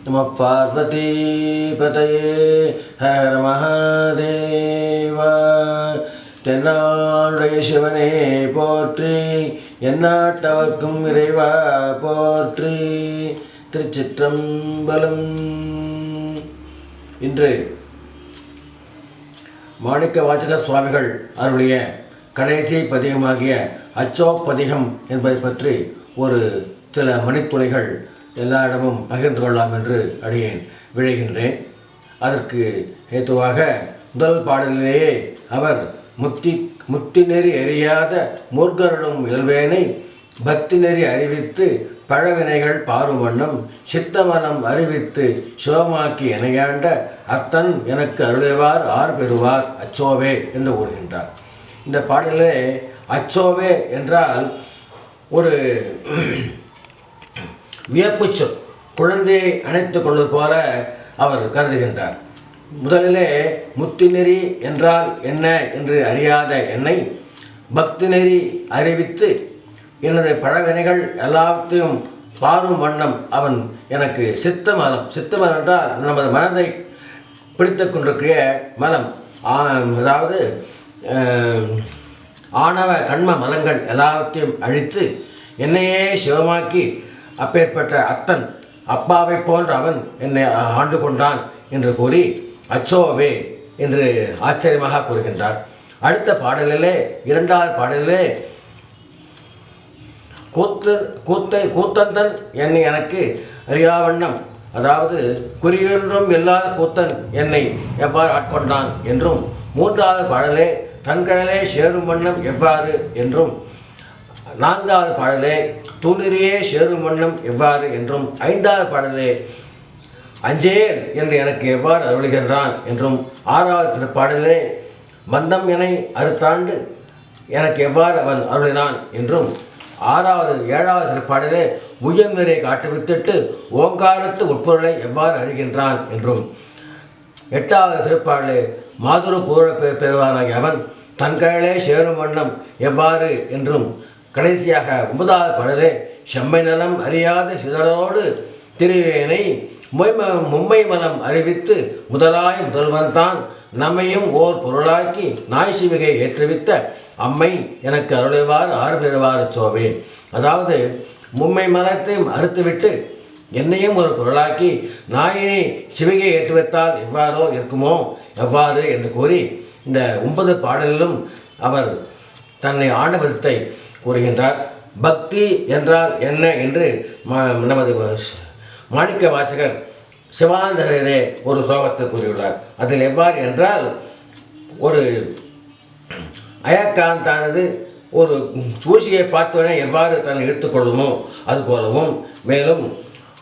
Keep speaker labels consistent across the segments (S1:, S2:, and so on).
S1: நம பார்வதி பதையே ஹர மகாதேவா. தென்னாடுடைய சிவனே போற்றி, எந்நாட்டவர்க்கும் இறைவா போற்றி. திருச்சிற்றம்பலம். இன்று மாணிக்க வாசக சுவாமிகள் அருளிய கடைசி பதிகமாகிய அச்சோப்பதிகம் என்பதை பற்றி ஒரு சில மணித்துளைகள் எல்லா இடமும் பகிர்ந்து கொள்ளலாம் என்று அடியேன் விழைகின்றேன். அதற்கு ஏதுவாக முதல் பாடலிலேயே அவர் முத்தி நெறி அறியாத மூர்க்கருடும் இயல்வேனை பக்தி நெறி அறிவித்து பழவினைகள் பாரும் வண்ணம் சித்தமனம் அறிவித்து சிவமாக்கி எனையாண்ட அத்தன் எனக்கு அருளைவார் ஆர் பெறுவார் அச்சோவே என்று கூறுகின்றார். இந்த பாடலிலே அச்சோவே என்றால் ஒரு வியப்பு சொல், குழந்தையை அணைத்துக் கொள்வது போல அவர் கருதுகின்றார். முதலிலே முத்தி நெறி என்றால் என்ன என்று அறியாத என்னை பக்தி நெறி அறிவித்து எனது பழவினைகள் எல்லாத்தையும் பாரும் வண்ணம் அவன் எனக்கு சித்தமலம் என்றால் நமது மனதை பிடித்து கொண்டிருக்கிற மலம், அதாவது ஆணவ கண்ம மலங்கள் எல்லாத்தையும் அழித்து என்னையே சிவமாக்கி அப்பேற்பட்ட அத்தன் அப்பாவை போன்ற அவன் என்னை ஆண்டு கொண்டான் என்று கூறி அச்சோவே என்று ஆச்சரியமாக கூறுகின்றார். அடுத்த பாடலிலே, இரண்டாவது பாடலிலே, கூத்தந்தன் என்னை எனக்கு அறியாவண்ணம், அதாவது குறியொன்றும் இல்லாத கூத்தன் என்னை எவ்வாறு ஆட்கொண்டான் என்றும், மூன்றாவது பாடலே தன்கடலே சேரும் வண்ணம் எவ்வாறு என்றும், நான்காவது பாடலே தூணிரியே சேரும் வண்ணம் எவ்வாறு என்றும், ஐந்தாவது பாடலே அஞ்சேல் என்று எனக்கு எவ்வாறு அருளுகின்றான் என்றும், ஆறாவது திருப்பாடலே மந்தம் என அறுத்தாண்டு எனக்கு எவ்வாறு அவன் அருளினான் என்றும், ஏழாவது திருப்பாடலே உயர்ந்தரை காட்டுவித்துட்டு ஓங்காரத்து உட்பொருளை எவ்வாறு அறிகின்றான் என்றும், எட்டாவது திருப்பாடலே மாதுரு கூற பெறுவானாகி அவன் தன் கையிலே சேரும் வண்ணம் எவ்வாறு என்றும், கடைசியாக 9வது பாடலே செம்மை நலம் அறியாத சிதறோடு திருவேனை மும்மை மனம் அறிவித்து முதல்வன் தான் நம்மையும் ஓர் பொருளாக்கி நாய் சிவிகை ஏற்றுவித்த அம்மை எனக்கு அருளைவார் ஆறு பெறுவார் சோவே. அதாவது மும்மை மனத்தையும் அறுத்துவிட்டு என்னையும் ஒரு பொருளாக்கி நாயினை சிவிகை ஏற்றுவித்தால் எவ்வாறோ இருக்குமோ எவ்வாறு என்று கூறி இந்த 9 பாடலிலும் அவர் தன்னை ஆண்டவத்தை கூறுகின்றார். பக்தி என்றால் என்ன என்று நமது மாணிக்க வாசகர் சிவானந்தரே ஒரு ஸ்லோகத்தை கூறியுள்ளார். அதில் எவ்வாறு என்றால், ஒரு அயக்காந்தானது ஒரு சூசியை பார்த்தோன்னே எவ்வாறு தன்னை எடுத்துக்கொள்ளுமோ அதுபோலவும், மேலும்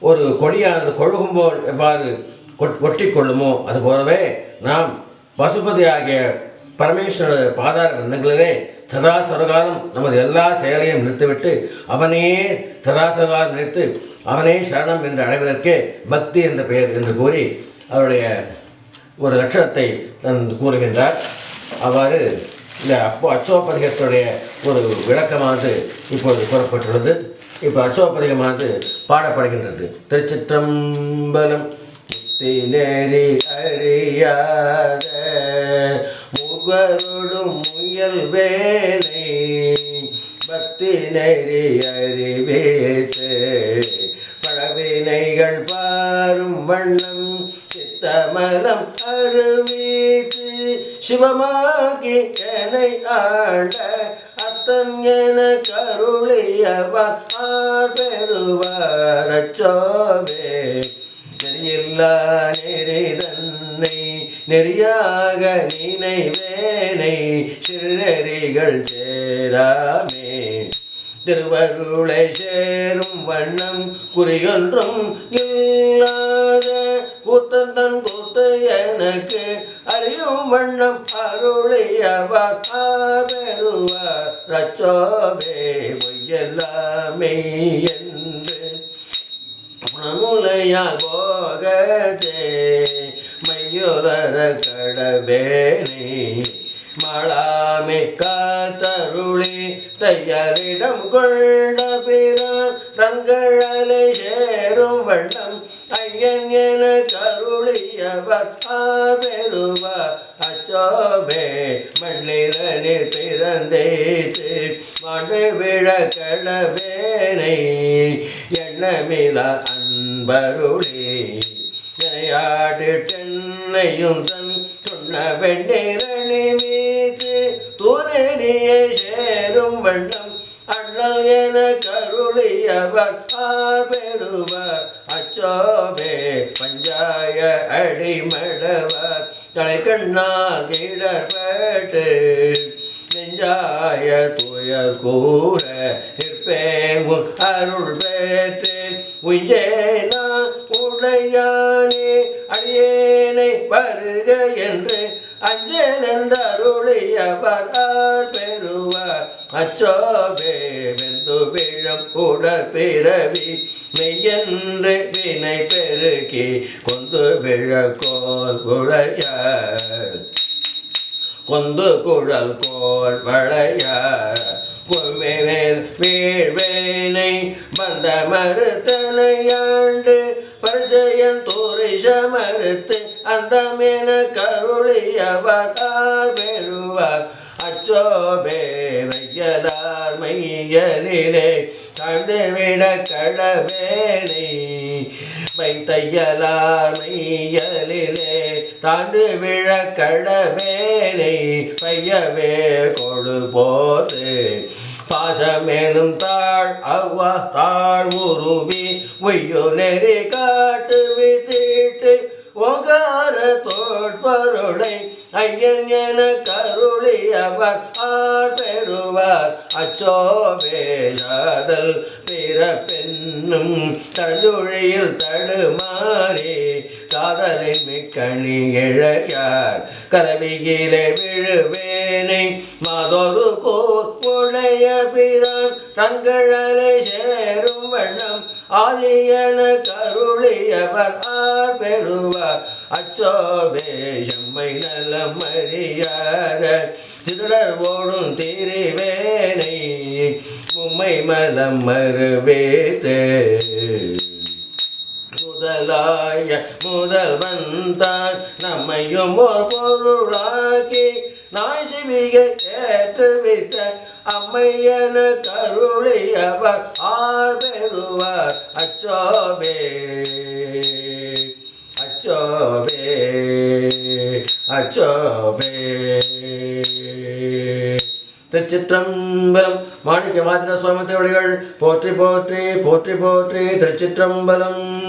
S1: ஒரு கொடியானது கொழுகும்போல் எவ்வாறு ஒட்டிக்கொள்ளுமோ அதுபோலவே நாம் பசுபதி ஆகிய பரமேஸ்வர பாதார கிரந்தங்களிலே சதாசரகாலம் நமது எல்லா செயலையும் நிறுத்திவிட்டு அவனையே சதாசரகாலம் நினைத்து அவனே சரணம் என்று அடைவதற்கே பக்தி என்ற பெயர் என்று கூறி அவருடைய ஒரு லட்சணத்தை கூறுகின்றார். அவ்வாறு இந்த அச்சோப்பதிகத்துடைய ஒரு விளக்கமானது இப்பொழுது கூறப்பட்டுள்ளது. இப்போ அச்சோப்பதிகமானது பாடப்படுகின்றது. திருச்சிற்றம்பலம். நெறி அறியாத முகருடும் முயல் வேலை பக்தி நெறி அறிவித்து பழவினைகள் பாரும் வண்ணம் சித்தமலம் அறிவித்து சிவமாகி என்னை ஆண்ட அத்தன் என கருளியவர் ஆர் பெறுவார் அச்சோவே. நெறியில்லா நெறி தன்னை நெறியாக நினைவேனை சிறுநெறிகள் சேராமே திருவருளை சேரும் வண்ணம் குறியொன்றும் இல்லாத கூத்தந்தன் கூத்து எனக்கு அறியும் வண்ணம் அருளையவர் பெறுவார் அச்சோவே. பொய்யெல்லாமே என்று முலையால் போகதே மையுலர கடவேனே மளாமை காத்தருளி தையரிடம் கொண்ட பிறான் தங்களை சேரும் வண்ணம் ஐய ஐயன் என கருளியவர் பெறுவார் அச்சோபே மண்ணிரனில் பிறந்தேத்து மடு விழ கடவேனை எண்ணமில அன்பருளே விளையாடு தென்னையும் தன் சொன்ன வெண்ணிரணி மீது தூணெறிய சேரும் வண்ணம் அண்ணல் என கருளியவர் பெறுவார் அச்சோபே பஞ்சாய அடிமடவர் தலைக்கண்ணால் இடர்பட்டு நெஞ்சாய துயர் கூற நிற்பேன் அருள் பெற்று உஞ்சேனா உடையானே அடியேனை வருக என்று அஞ்சனந்தருளியவர் பெறுவார் அச்சோபே வெந்து விழம் உடற் பிறவி மெய்யென்று வினை பெருக்கி கொந்து விழக்கோல் உழையார் கொந்து குழல் கோல் வளையார் கொள்மேல் வீழ்வேனை வந்த மறுத்தனையாண்டு பரிசயன் தோரிஷ மறுத்து அந்த மேன கருளியவர் பெறுவார் அச்சோபே வையலார் மையலிலே தாழ்ந்து விட கடவேனை வைத்தையலார் மையலிலே தாழ்ந்து விழ கடவேனை பையவே கொடு போது பாசமேனும் தாழ் அவ்வா தாழ் உருவி ஒய்யோ நெறி காட்டு வித்திட்டு ஓங்கார தோற்பொருளை ஐயன் என கருளியவர் பெறுவார் அச்சோபே சாதல் பிறப்பென்னும் தழுழியில் தடுமாறி காதலின் மிக்கணி இழையார் கலவியிலே விழுவேனை மாதொரு கோர் உடைய பிறான் தங்களலை சேரும் வண்ணம் ஆதியன கருளியவர் பெறுவார் அச்சோபே செம்மை நலம் அறியாத சிதறர் ஓடும் திரிவேனை உம்மை மலம் மறுவேத்து முதலாய முதல்வந்தான் நம்மையும் ஒரு பொருளாக்கி நாய் சிவிகை ஏற்றுவித்த அம்மையன கருளியவர் பெறுவார் அச்சோபே அச்சோபே அச்சோபே. திருச்சிற்றம்பலம். மாணிக்க வாசக சுவாமி தேவடிகள் போற்றி போற்றி போற்றி போற்றி. திருச்சிற்றம்பலம்.